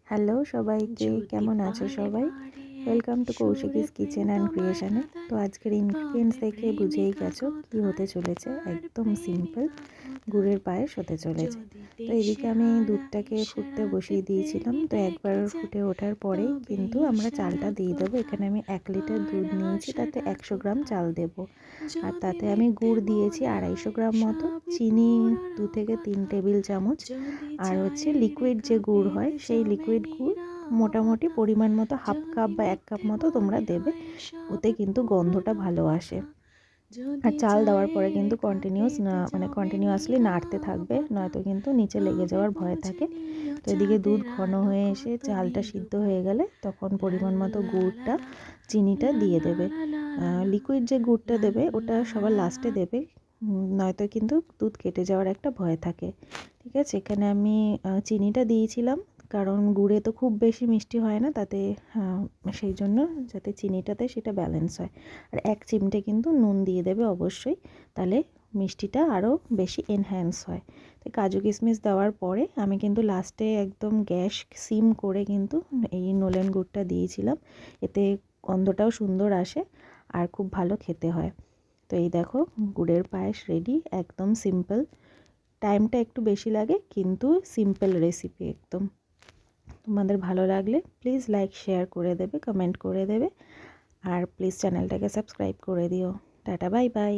Hello সবাইকে, কেমন আছো সবাই? Welcome to Kaushiki's kitchen and ক্রিয়েশনে। তো আজকের ইনগ্রিডিয়েন্টস দেখে বুঝেই গেছো কী হতে চলেছে। একদম সিম্পল গুড়ের পায়েস হতে চলেছে। তো এদিকে আমি দুধটাকে ফুটতে বসিয়ে দিয়েছিলাম। তো একবার ফুটে ওঠার পরেই কিন্তু আমরা চালটা দিয়ে দেবো। এখানে আমি 1 লিটার দুধ নিয়েছি, তাতে 100 গ্রাম চাল দেবো। আর তাতে আমি গুড় দিয়েছি 250 গ্রাম মতো, চিনি 2 থেকে 3 টেবিল চামচ, আর হচ্ছে লিকুইড যে গুড় হয় সেই লিকুইড গুড় মোটামুটি পরিমাণ মতো হাফ কাপ বা 1 কাপ মতো তোমরা দেবে, ওতে কিন্তু গন্ধটা ভালো আসে। আর চাল দেওয়ার পরে কিন্তু কন্টিনিউয়াসলি নাড়তে থাকবে, নয়তো কিন্তু নিচে লেগে যাওয়ার ভয় থাকে। তো এদিকে দুধ ঘন হয়ে এসে চালটা সিদ্ধ হয়ে গেলে তখন পরিমাণ মতো গুড়টা, চিনিটা দিয়ে দেবে। লিকুইড যে গুড়টা দেবে ওটা সবার লাস্টে দেবে, নয়তো কিন্তু দুধ কেটে যাওয়ার একটা ভয় থাকে। ঠিক আছে, এখানে আমি চিনিটা দিয়েছিলাম কারণ গুড়ে তো খুব বেশি মিষ্টি হয় না, তাতে সেই জন্য যাতে চিনিটাতে সেটা ব্যালেন্স হয়। আর 1 চিমটে কিন্তু নুন দিয়ে দেবে অবশ্যই, তাহলে মিষ্টিটা আরও বেশি এনহ্যান্স হয়। তো কাজু কিশমিশ দেওয়ার পরে আমি কিন্তু লাস্টে একদম গ্যাস সিম করে কিন্তু এই নলেন গুড়টা দিয়েছিলাম, এতে গন্ধটাও সুন্দর আসে আর খুব ভালো খেতে হয়। তো এই দেখো গুড়ের পায়েস রেডি, একদম সিম্পল। টাইমটা একটু বেশি লাগে কিন্তু সিম্পল রেসিপি একদম। তোমাদের ভালো লাগলে প্লিজ লাইক শেয়ার করে দেবে, কমেন্ট করে দেবে, আর প্লিজ চ্যানেলটাকে সাবস্ক্রাইব করে দিও। Tata, bye bye.